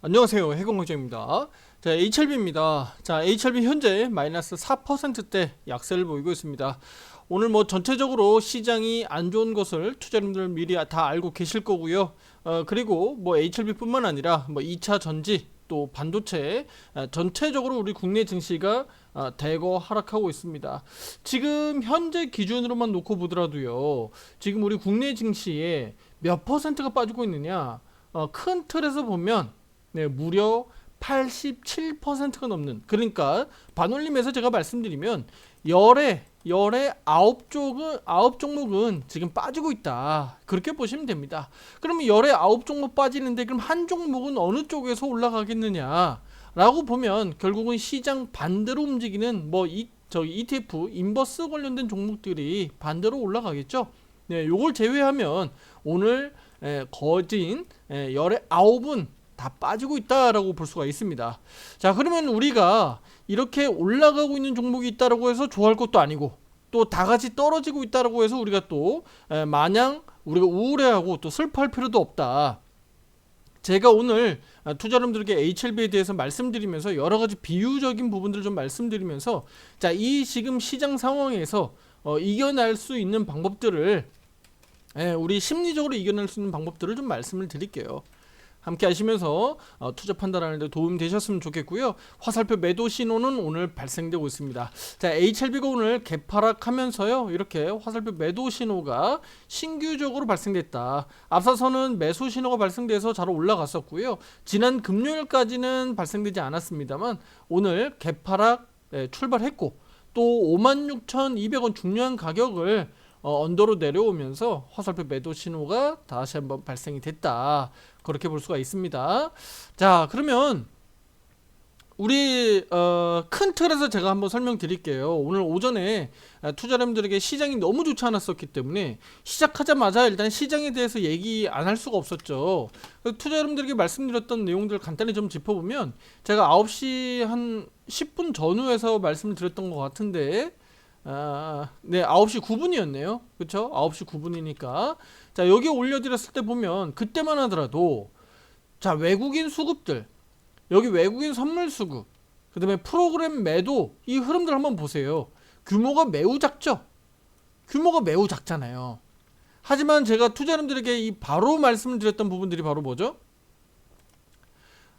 안녕하세요, 해공공장입니다. 자, HLB입니다. 자, HLB 현재 마이너스 4%대 약세를 보이고 있습니다. 오늘 뭐 전체적으로 시장이 안 좋은 것을 투자자분들 미리 다 알고 계실 거고요. 그리고 뭐 HLB뿐만 아니라 뭐 2차 전지 또 반도체 전체적으로 우리 국내 증시가 대거 하락하고 있습니다. 지금 현재 기준으로만 놓고 보더라도요. 지금 우리 국내 증시에 몇 퍼센트가 빠지고 있느냐? 큰 틀에서 보면 네, 무려 87%가 넘는, 그러니까 반올림에서 제가 말씀드리면 열의 아홉 종목은 지금 빠지고 있다, 그렇게 보시면 됩니다. 그러면 열의 아홉 종목 빠지는데 그럼 한 종목은 어느 쪽에서 올라가겠느냐 라고 보면 결국은 시장 반대로 움직이는 ETF 인버스 관련된 종목들이 반대로 올라가겠죠. 네, 요걸 제외하면 오늘 거진 열의 아홉은 다 빠지고 있다라고 볼 수가 있습니다. 자, 그러면 우리가 이렇게 올라가고 있는 종목이 있다라고 해서 좋아할 것도 아니고, 또 다 같이 떨어지고 있다라고 해서 우리가 또 마냥 우리가 우울해하고 또 슬퍼할 필요도 없다. 제가 오늘 투자자분들께 HLB에 대해서 말씀드리면서 여러 가지 비유적인 부분들을 좀 말씀드리면서, 자, 이 지금 시장 상황에서 이겨낼 수 있는 방법들을, 우리 심리적으로 이겨낼 수 있는 방법들을 좀 말씀을 드릴게요. 함께 하시면서 투자 판단하는 데 도움 되셨으면 좋겠고요. 화살표 매도 신호는 오늘 발생되고 있습니다. 자, HLB가 오늘 개파락하면서요, 이렇게 화살표 매도 신호가 신규적으로 발생됐다. 앞서서는 매수 신호가 발생돼서 잘 올라갔었고요. 지난 금요일까지는 발생되지 않았습니다만 오늘 개파락 출발했고, 또 56,200원 중요한 가격을 언더로 내려오면서 화살표 매도 신호가 다시 한번 발생이 됐다, 그렇게 볼 수가 있습니다. 자, 그러면 우리 큰 틀에서 제가 한번 설명드릴게요. 오늘 오전에 투자자분들에게 시장이 너무 좋지 않았었기 때문에 시작하자마자 일단 시장에 대해서 얘기 안 할 수가 없었죠. 투자자분들에게 말씀드렸던 내용들 간단히 좀 짚어보면, 제가 9시 한 10분 전후에서 말씀을 드렸던 것 같은데, 네, 9시 9분이었네요. 그쵸? 9시 9분이니까. 자, 여기 올려드렸을 때 보면, 그때만 하더라도, 자, 외국인 수급들, 여기 외국인 선물 수급, 그 다음에 프로그램 매도, 이 흐름들 한번 보세요. 규모가 매우 작죠? 규모가 매우 작잖아요. 하지만 제가 투자자분들에게 이 바로 말씀을 드렸던 부분들이 바로 뭐죠?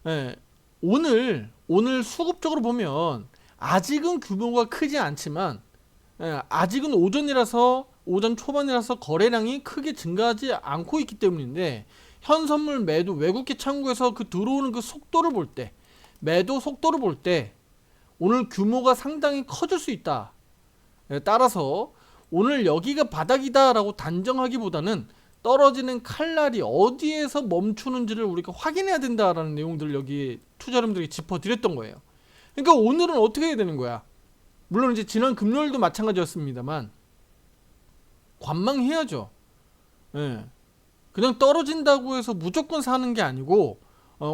네, 오늘 수급적으로 보면, 아직은 규모가 크지 않지만, 아직은 오전 초반이라서 거래량이 크게 증가하지 않고 있기 때문인데, 현 선물 매도 외국계 창구에서 그 들어오는 그 속도를 볼 때, 매도 속도를 볼 때 오늘 규모가 상당히 커질 수 있다. 따라서 오늘 여기가 바닥이다 라고 단정하기보다는 떨어지는 칼날이 어디에서 멈추는지를 우리가 확인해야 된다라는 내용들을 여기 투자자분들이 짚어드렸던 거예요. 그러니까 오늘은 어떻게 해야 되는 거야? 물론 이제 지난 금요일도 마찬가지였습니다만 관망해야죠. 예. 그냥 떨어진다고 해서 무조건 사는 게 아니고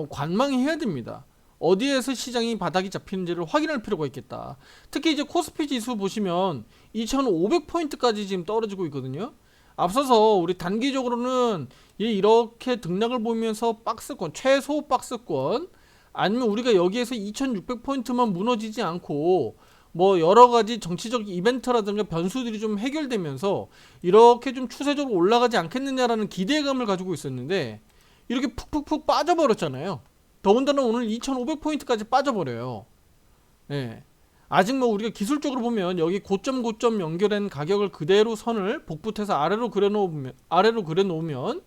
관망해야 됩니다. 어디에서 시장이 바닥이 잡히는지를 확인할 필요가 있겠다. 특히 이제 코스피 지수 보시면 2,500포인트까지 지금 떨어지고 있거든요. 앞서서 우리 단기적으로는 이렇게 등락을 보면서 박스권, 최소 박스권, 아니면 우리가 여기에서 2,600포인트만 무너지지 않고 뭐 여러가지 정치적 이벤트라든가 변수들이 좀 해결되면서 이렇게 좀 추세적으로 올라가지 않겠느냐라는 기대감을 가지고 있었는데, 이렇게 푹푹푹 빠져버렸잖아요. 더군다나 오늘 2,500포인트까지 빠져버려요. 네. 아직 뭐 우리가 기술적으로 보면 여기 고점 연결한 가격을 그대로 선을 복붙해서 아래로 그려놓으면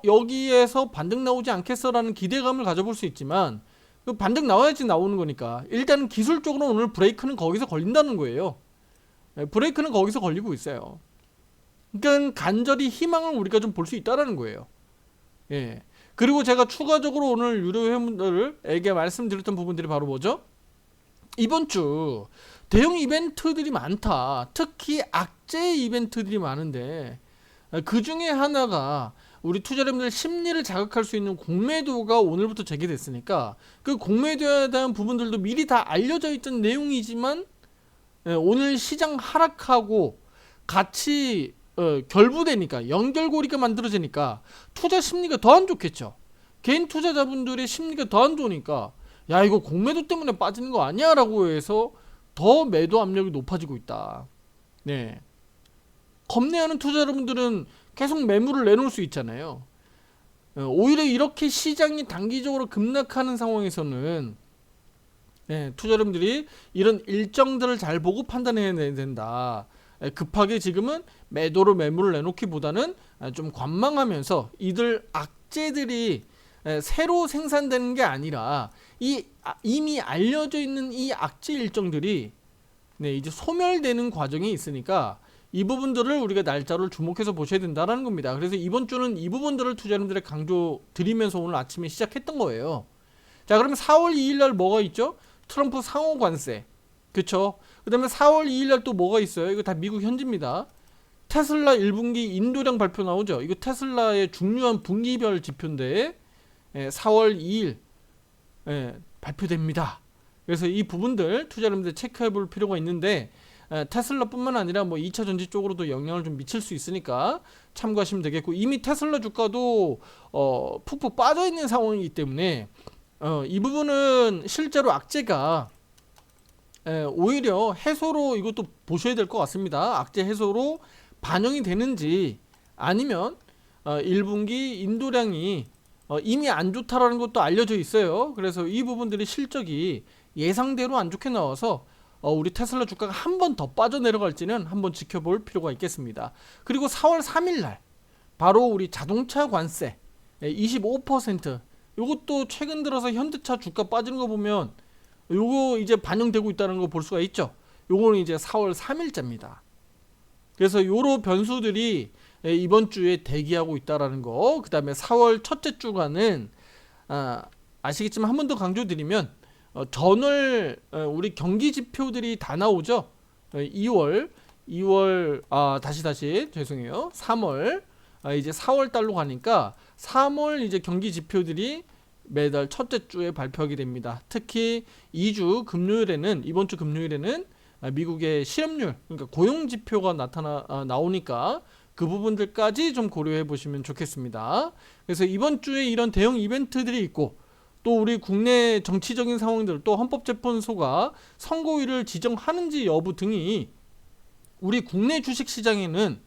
여기에서 반등 나오지 않겠어라는 기대감을 가져볼 수 있지만, 반등 나와야지 나오는 거니까 일단 기술적으로 오늘 브레이크는 거기서 걸린다는 거예요. 브레이크는 거기서 걸리고 있어요. 그러니까 간절히 희망을 우리가 좀 볼 수 있다라는 거예요. 예. 그리고 제가 추가적으로 오늘 유료 회원들에게 말씀드렸던 부분들이 바로 뭐죠? 이번 주 대형 이벤트들이 많다. 특히 악재 이벤트들이 많은데, 그 중에 하나가 우리 투자자분들 심리를 자극할 수 있는 공매도가 오늘부터 재개됐으니까, 그 공매도에 대한 부분들도 미리 다 알려져 있던 내용이지만 오늘 시장 하락하고 같이 결부되니까, 연결고리가 만들어지니까 투자 심리가 더 안 좋겠죠. 개인 투자자분들의 심리가 더 안 좋으니까 야 이거 공매도 때문에 빠지는 거 아니야 라고 해서 더 매도 압력이 높아지고 있다. 네. 겁내하는 투자자분들은 계속 매물을 내놓을 수 있잖아요. 오히려 이렇게 시장이 단기적으로 급락하는 상황에서는 투자자분들이 이런 일정들을 잘 보고 판단해야 된다. 급하게 지금은 매도로 매물을 내놓기보다는 좀 관망하면서 이들 악재들이 새로 생산되는 게 아니라 이미 알려져 있는 이 악재 일정들이 이제 소멸되는 과정이 있으니까 이 부분들을 우리가 날짜를 주목해서 보셔야 된다는 겁니다. 그래서 이번 주는 이 부분들을 투자자분들의 강조 드리면서 오늘 아침에 시작했던 거예요. 자, 그러면 4월 2일 날 뭐가 있죠? 트럼프 상호 관세. 그쵸? 그 다음에 4월 2일 날 또 뭐가 있어요? 이거 다 미국 현지입니다. 테슬라 1분기 인도량 발표 나오죠? 이거 테슬라의 중요한 분기별 지표인데 4월 2일 발표됩니다. 그래서 이 부분들 투자자분들 체크해 볼 필요가 있는데 테슬라뿐만 아니라 뭐 2차 전지 쪽으로도 영향을 좀 미칠 수 있으니까 참고하시면 되겠고, 이미 테슬라 주가도 푹푹 빠져 있는 상황이기 때문에 이 부분은 실제로 악재가 오히려 해소로 이것도 보셔야 될 것 같습니다. 악재 해소로 반영이 되는지 아니면 1분기 인도량이 이미 안 좋다라는 것도 알려져 있어요. 그래서 이 부분들이 실적이 예상대로 안 좋게 나와서 우리 테슬라 주가가 한 번 더 빠져내려갈지는 한번 지켜볼 필요가 있겠습니다. 그리고 4월 3일 날 바로 우리 자동차 관세 25%, 이것도 최근 들어서 현대차 주가 빠지는 거 보면 요거 이제 반영되고 있다는 거 볼 수가 있죠. 요거는 이제 4월 3일자입니다. 그래서 요런 변수들이 이번 주에 대기하고 있다라는 거. 그 다음에 4월 첫째 주간은 아시겠지만 한 번 더 강조드리면 전월 우리 경기 지표들이 다 나오죠. 2월 다시 죄송해요. 3월 이제 4월 달로 가니까 3월 이제 경기 지표들이 매달 첫째 주에 발표하게 됩니다. 특히 2주 금요일에는, 이번 주 금요일에는 미국의 실업률, 그러니까 고용 지표가 나오니까 그 부분들까지 좀 고려해 보시면 좋겠습니다. 그래서 이번 주에 이런 대형 이벤트들이 있고, 또 우리 국내 정치적인 상황들, 또 헌법재판소가 선고일을 지정하는지 여부 등이 우리 국내 주식시장에는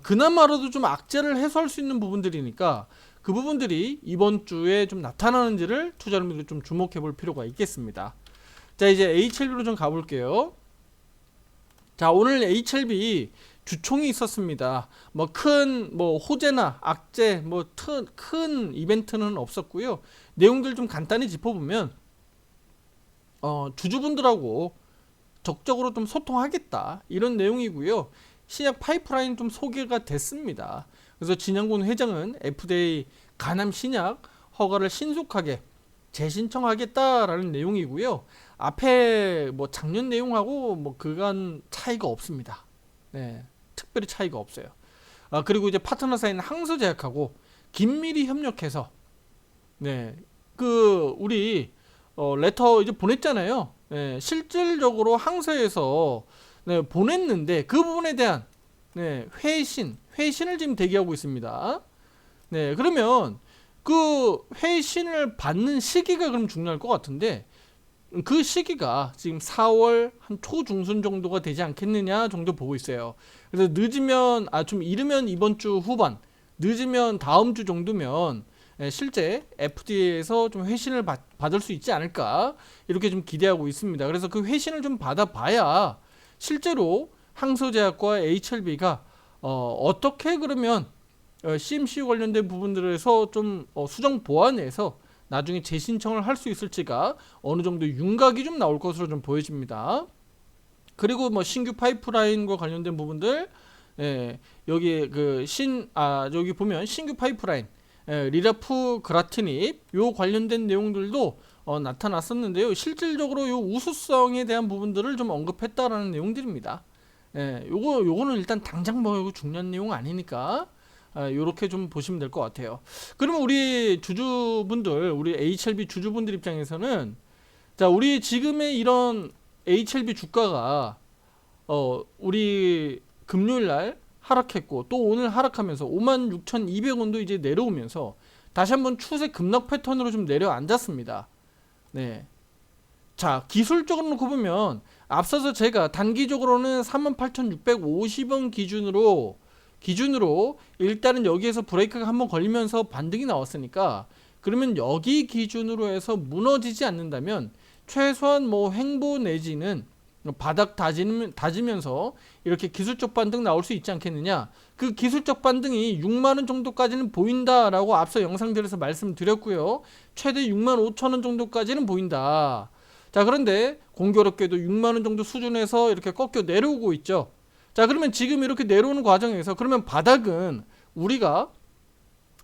그나마라도 좀 악재를 해소할 수 있는 부분들이니까 그 부분들이 이번 주에 좀 나타나는지를 투자자분들이 좀 주목해 볼 필요가 있겠습니다. 자, 이제 HLB로 좀 가볼게요. 자, 오늘 HLB 주총이 있었습니다. 큰 호재나 악재, 큰 이벤트는 없었고요. 내용들 좀 간단히 짚어보면 주주분들하고 적극적으로 좀 소통하겠다, 이런 내용이고요. 신약 파이프라인 좀 소개가 됐습니다. 그래서 진양군 회장은 FDA 간암 신약 허가를 신속하게 재신청하겠다라는 내용이고요. 앞에 작년 내용하고 그간 차이가 없습니다. 네, 특별히 차이가 없어요. 그리고 이제 파트너사인 항소제약하고 긴밀히 협력해서 우리 레터 이제 보냈잖아요. 실질적으로 항소에서 보냈는데 그 부분에 대한 회신을 지금 대기하고 있습니다. 그러면 그 회신을 받는 시기가 그럼 중요할 것 같은데, 그 시기가 지금 4월 한 초중순 정도가 되지 않겠느냐 정도 보고 있어요. 그래서 좀 이르면 이번 주 후반, 늦으면 다음 주 정도면 실제 FDA에서 좀 회신을 받을 수 있지 않을까, 이렇게 좀 기대하고 있습니다. 그래서 그 회신을 좀 받아봐야 실제로 항소제약과 HLB가 어떻게 그러면 CMC 관련된 부분들에서 좀 수정 보완해서 나중에 재신청을 할 수 있을지가 어느 정도 윤곽이 좀 나올 것으로 좀 보여집니다. 그리고 신규 파이프라인과 관련된 부분들, 여기 여기 보면 신규 파이프라인 리라프 그라티닙 요 관련된 내용들도 나타났었는데요. 실질적으로 요 우수성에 대한 부분들을 좀 언급했다라는 내용들입니다. 요거는 일단 당장 중요한 내용 아니니까 요렇게 좀 보시면 될 것 같아요. 그러면 우리 주주분들, 우리 HLB 주주분들 입장에서는, 자, 우리 지금의 이런 HLB 주가가 우리 금요일날 하락했고 또 오늘 하락하면서 56,200원도 이제 내려오면서 다시 한번 추세 급락 패턴으로 좀 내려앉았습니다. 네. 자, 기술적으로 놓고 보면 앞서서 제가 단기적으로는 38,650원 기준으로 일단은 여기에서 브레이크가 한번 걸리면서 반등이 나왔으니까, 그러면 여기 기준으로 해서 무너지지 않는다면 최소한 뭐 횡보 내지는 바닥 다지면서 이렇게 기술적 반등 나올 수 있지 않겠느냐. 그 기술적 반등이 6만원 정도까지는 보인다라고 앞서 영상들에서 말씀드렸고요. 최대 6만 5천원 정도까지는 보인다. 자, 그런데 공교롭게도 6만원 정도 수준에서 이렇게 꺾여 내려오고 있죠. 자, 그러면 지금 이렇게 내려오는 과정에서 그러면 바닥은 우리가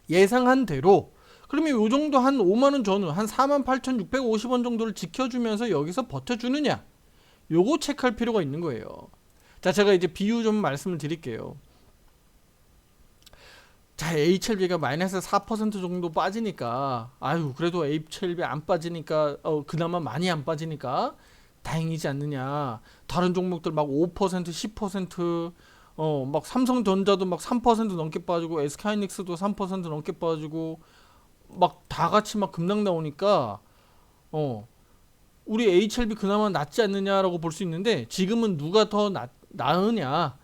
예상한 대로 그러면 요 정도 한 5만원 전후 한 48,650원 정도를 지켜주면서 여기서 버텨주느냐, 요거 체크할 필요가 있는 거예요. 자, 제가 이제 비유 좀 말씀을 드릴게요. 자, HLB가 마이너스 4% 정도 빠지니까, 아유, 그래도 HLB 안 빠지니까, 그나마 많이 안 빠지니까 다행이지 않느냐. 다른 종목들 막 5%, 10%, 막 삼성전자도 막 3% 넘게 빠지고, SK하이닉스도 3% 넘게 빠지고, 막 다 같이 막 급락 나오니까, 우리 HLB 그나마 낫지 않느냐라고 볼 수 있는데, 지금은 누가 더 나으냐,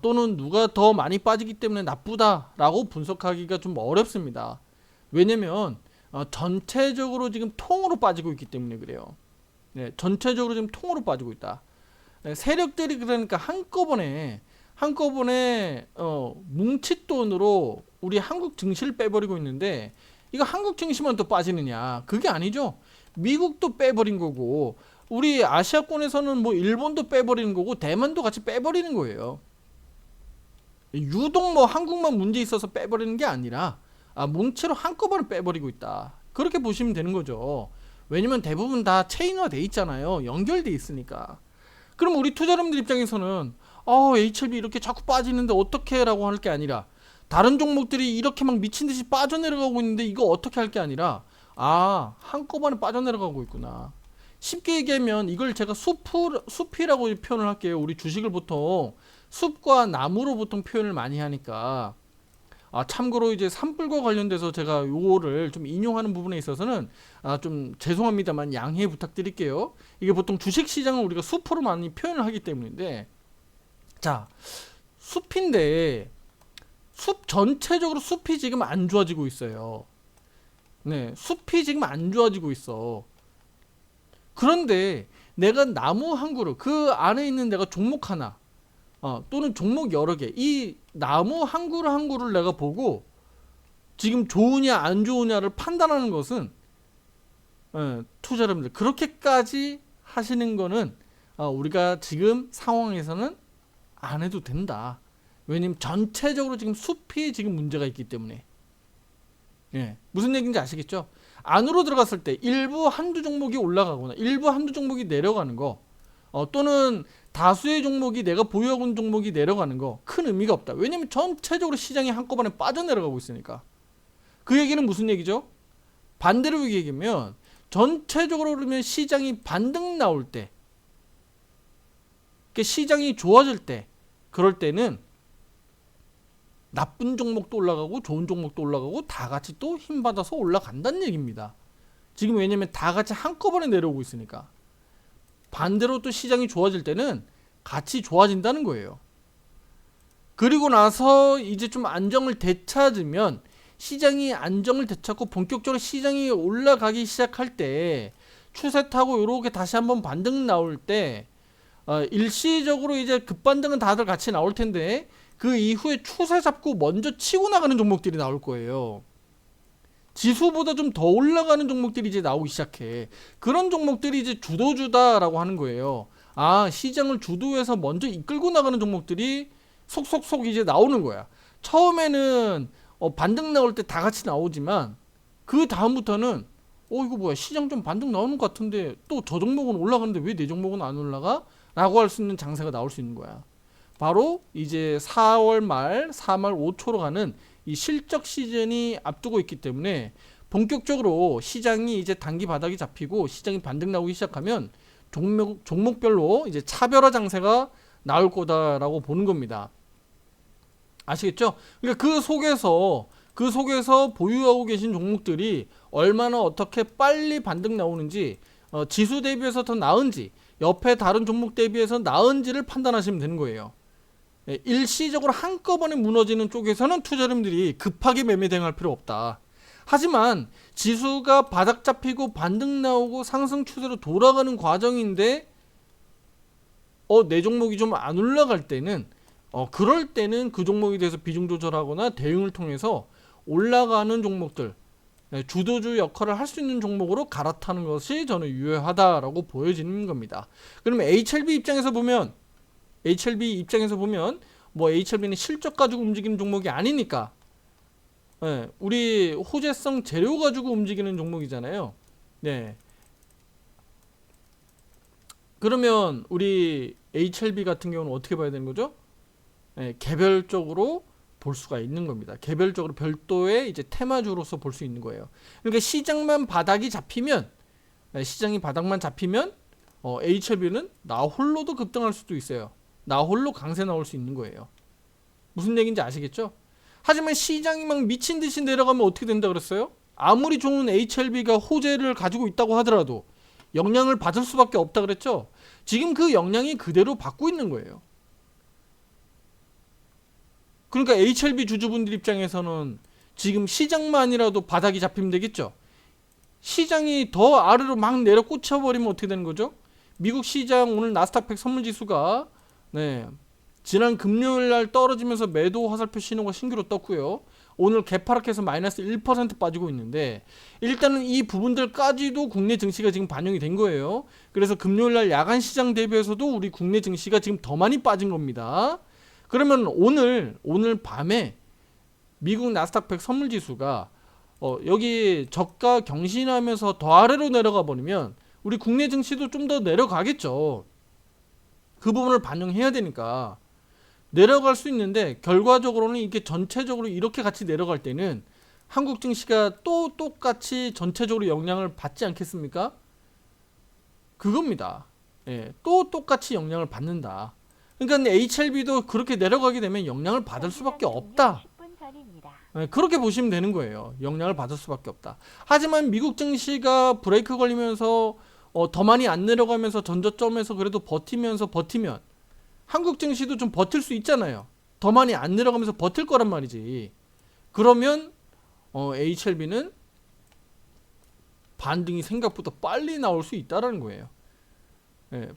또는 누가 더 많이 빠지기 때문에 나쁘다라고 분석하기가 좀 어렵습니다. 왜냐면 전체적으로 지금 통으로 빠지고 있기 때문에 그래요. 네, 전체적으로 지금 통으로 빠지고 있다. 네, 세력들이 그러니까 한꺼번에 뭉칫돈으로 우리 한국 증시를 빼버리고 있는데, 이거 한국 증시만 또 빠지느냐? 그게 아니죠. 미국도 빼버린 거고, 우리 아시아권에서는 뭐 일본도 빼버리는 거고, 대만도 같이 빼버리는 거예요. 유독 뭐 한국만 문제 있어서 빼버리는 게 아니라 뭉치로 한꺼번에 빼버리고 있다. 그렇게 보시면 되는 거죠. 왜냐면 대부분 다 체인화 돼 있잖아요. 연결돼 있으니까. 그럼 우리 투자자분들 입장에서는 HLB 이렇게 자꾸 빠지는데 어떻게 라고 할 게 아니라, 다른 종목들이 이렇게 막 미친듯이 빠져내려가고 있는데 이거 어떻게 할 게 아니라, 한꺼번에 빠져내려가고 있구나. 쉽게 얘기하면 이걸 제가 숲이라고 표현을 할게요. 우리 주식을 보통 숲과 나무로 보통 표현을 많이 하니까. 참고로 이제 산불과 관련돼서 제가 요거를 좀 인용하는 부분에 있어서는 좀 죄송합니다만 양해 부탁드릴게요. 이게 보통 주식시장을 우리가 숲으로 많이 표현을 하기 때문인데, 자, 숲인데 숲 전체적으로 숲이 지금 안 좋아지고 있어요. 네, 숲이 지금 안 좋아지고 있어. 그런데 내가 나무 한 그루, 그 안에 있는 내가 종목 하나, 또는 종목 여러 개, 이 나무 한 그루 한 그루를 내가 보고 지금 좋으냐 안 좋으냐를 판단하는 것은, 투자자분들 그렇게까지 하시는 거는 우리가 지금 상황에서는 안 해도 된다. 왜냐면 전체적으로 지금 숲이 지금 문제가 있기 때문에. 무슨 얘기인지 아시겠죠? 안으로 들어갔을 때 일부 한두 종목이 올라가거나 일부 한두 종목이 내려가는 거, 또는 다수의 종목이, 내가 보유하고 있는 종목이 내려가는 거 큰 의미가 없다. 왜냐면 전체적으로 시장이 한꺼번에 빠져내려가고 있으니까. 그 얘기는 무슨 얘기죠? 반대로 얘기하면 전체적으로 그러면 시장이 반등 나올 때, 시장이 좋아질 때, 그럴 때는 나쁜 종목도 올라가고 좋은 종목도 올라가고 다 같이 또 힘받아서 올라간다는 얘기입니다. 지금 왜냐면 다 같이 한꺼번에 내려오고 있으니까. 반대로 또 시장이 좋아질 때는 같이 좋아진다는 거예요. 그리고 나서 이제 좀 안정을 되찾으면, 시장이 안정을 되찾고 본격적으로 시장이 올라가기 시작할 때, 추세 타고 이렇게 다시 한번 반등 나올 때, 일시적으로 이제 급반등은 다들 같이 나올 텐데, 그 이후에 추세 잡고 먼저 치고 나가는 종목들이 나올 거예요. 지수보다 좀 더 올라가는 종목들이 이제 나오기 시작해. 그런 종목들이 이제 주도주다라고 하는 거예요. 시장을 주도해서 먼저 이끌고 나가는 종목들이 속속속 이제 나오는 거야. 처음에는 반등 나올 때 다 같이 나오지만, 그 다음부터는 이거 뭐야, 시장 좀 반등 나오는 것 같은데 또 저 종목은 올라가는데 왜 내 종목은 안 올라가? 라고 할 수 있는 장세가 나올 수 있는 거야. 바로 이제 4월 말 3월 5초로 가는 이 실적 시즌이 앞두고 있기 때문에, 본격적으로 시장이 이제 단기 바닥이 잡히고 시장이 반등 나오기 시작하면 종목별로 이제 차별화 장세가 나올 거다라고 보는 겁니다. 아시겠죠? 그러니까 그 속에서 그 속에서 보유하고 계신 종목들이 얼마나 어떻게 빨리 반등 나오는지, 지수 대비해서 더 나은지, 옆에 다른 종목 대비해서 나은지를 판단하시면 되는 거예요. 일시적으로 한꺼번에 무너지는 쪽에서는 투자자님들이 급하게 매매 대응할 필요 없다. 하지만 지수가 바닥 잡히고 반등 나오고 상승 추세로 돌아가는 과정인데 내 종목이 좀 안 올라갈 때는 그럴 때는 그 종목에 대해서 비중 조절하거나 대응을 통해서 올라가는 종목들, 주도주 역할을 할 수 있는 종목으로 갈아타는 것이 저는 유효하다라고 보여지는 겁니다. 그러면 HLB 입장에서 보면 뭐 HLB는 실적 가지고 움직이는 종목이 아니니까, 우리 호재성 재료 가지고 움직이는 종목이잖아요. 네. 그러면 우리 HLB 같은 경우는 어떻게 봐야 되는 거죠? 개별적으로 볼 수가 있는 겁니다. 개별적으로 별도의 이제 테마주로서 볼 수 있는 거예요. 그러니까 시장만 바닥이 잡히면, 시장이 바닥만 잡히면 HLB는 나 홀로도 급등할 수도 있어요. 나 홀로 강세 나올 수 있는 거예요. 무슨 얘기인지 아시겠죠? 하지만 시장이 막 미친 듯이 내려가면 어떻게 된다 그랬어요? 아무리 좋은 HLB가 호재를 가지고 있다고 하더라도 영향을 받을 수밖에 없다 그랬죠? 지금 그 영향이 그대로 받고 있는 거예요. 그러니까 HLB 주주분들 입장에서는 지금 시장만이라도 바닥이 잡히면 되겠죠? 시장이 더 아래로 막 내려 꽂혀버리면 어떻게 되는 거죠? 미국 시장 오늘 나스닥 100 선물지수가 지난 금요일 날 떨어지면서 매도 화살표 신호가 신규로 떴고요. 오늘 개파락해서 마이너스 1% 빠지고 있는데, 일단은 이 부분들까지도 국내 증시가 지금 반영이 된 거예요. 그래서 금요일 날 야간 시장 대비해서도 우리 국내 증시가 지금 더 많이 빠진 겁니다. 그러면 오늘 밤에 미국 나스닥 100 선물지수가 여기 저가 경신하면서 더 아래로 내려가 버리면 우리 국내 증시도 좀 더 내려가겠죠. 그 부분을 반영해야 되니까 내려갈 수 있는데, 결과적으로는 이게 전체적으로 이렇게 같이 내려갈 때는 한국 증시가 또 똑같이 전체적으로 영향을 받지 않겠습니까? 그겁니다. 또 똑같이 영향을 받는다. 그러니까 HLB도 그렇게 내려가게 되면 영향을 받을 수밖에 없다. 그렇게 보시면 되는 거예요. 영향을 받을 수밖에 없다. 하지만 미국 증시가 브레이크 걸리면서 더 많이 안 내려가면서 전저점에서 그래도 버티면 한국 증시도 좀 버틸 수 있잖아요. 더 많이 안 내려가면서 버틸 거란 말이지. 그러면 HLB는 반등이 생각보다 빨리 나올 수 있다라는 거예요.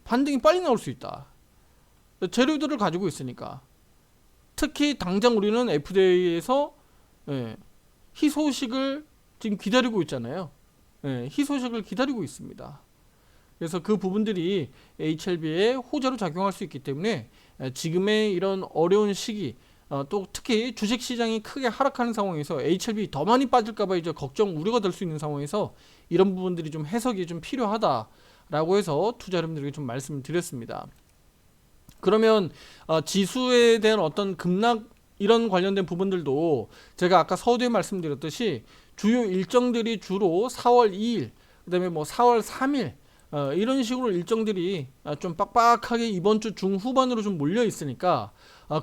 반등이 빨리 나올 수 있다. 재료들을 가지고 있으니까. 특히 당장 우리는 FDA에서 희소식을 지금 기다리고 있잖아요. 희소식을 기다리고 있습니다. 그래서 그 부분들이 HLB에 호재로 작용할 수 있기 때문에 지금의 이런 어려운 시기, 또 특히 주식시장이 크게 하락하는 상황에서 HLB 더 많이 빠질까봐 이제 걱정, 우려가 될 수 있는 상황에서 이런 부분들이 좀 해석이 좀 필요하다라고 해서 투자자분들에게 좀 말씀을 드렸습니다. 그러면 지수에 대한 어떤 급락 이런 관련된 부분들도 제가 아까 서두에 말씀드렸듯이 주요 일정들이 주로 4월 2일, 그 다음에 뭐 4월 3일 이런 식으로 일정들이 좀 빡빡하게 이번 주 중후반으로 좀 몰려 있으니까,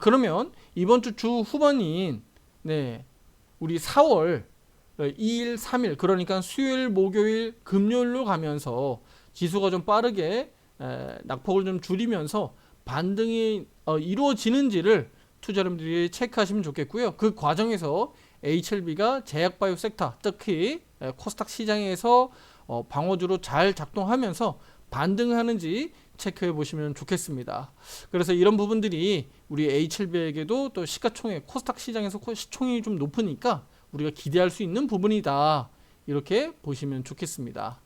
그러면 이번 주 중후반인 우리 4월 2일, 3일, 그러니까 수요일, 목요일, 금요일로 가면서 지수가 좀 빠르게 낙폭을 좀 줄이면서 반등이 이루어지는지를 투자자분들이 체크하시면 좋겠고요. 그 과정에서 HLB가 제약바이오 섹터, 특히 코스닥 시장에서 방어주로 잘 작동하면서 반등하는지 체크해 보시면 좋겠습니다. 그래서 이런 부분들이 우리 HLB에게도 또 시가총액, 코스닥 시장에서 시총이 좀 높으니까 우리가 기대할 수 있는 부분이다. 이렇게 보시면 좋겠습니다.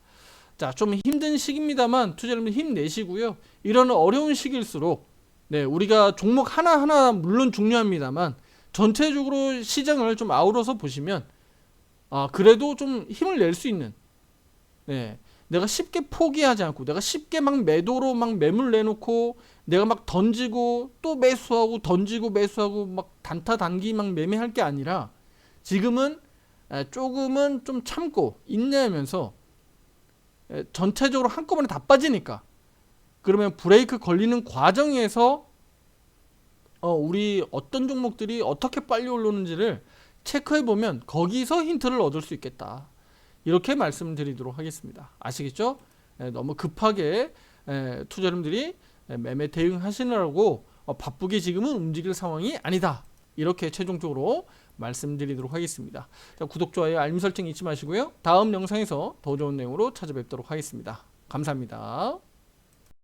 자, 좀 힘든 시기입니다만 투자자분들 힘내시고요. 이런 어려운 시기일수록 우리가 종목 하나하나 물론 중요합니다만 전체적으로 시장을 좀 아우러서 보시면 그래도 좀 힘을 낼 수 있는, 내가 쉽게 포기하지 않고, 내가 쉽게 막 매도로 막 매물 내놓고 내가 막 던지고 또 매수하고 던지고 매수하고 막 단타 단기 막 매매할 게 아니라, 지금은 조금은 좀 참고 인내하면서, 전체적으로 한꺼번에 다 빠지니까, 그러면 브레이크 걸리는 과정에서 우리 어떤 종목들이 어떻게 빨리 올라오는지를 체크해보면 거기서 힌트를 얻을 수 있겠다. 이렇게 말씀드리도록 하겠습니다. 아시겠죠? 너무 급하게 투자자분들이 매매 대응하시느라고 바쁘게 지금은 움직일 상황이 아니다. 이렇게 최종적으로 말씀드리도록 하겠습니다. 자, 구독, 좋아요, 알림 설정 잊지 마시고요. 다음 영상에서 더 좋은 내용으로 찾아뵙도록 하겠습니다. 감사합니다.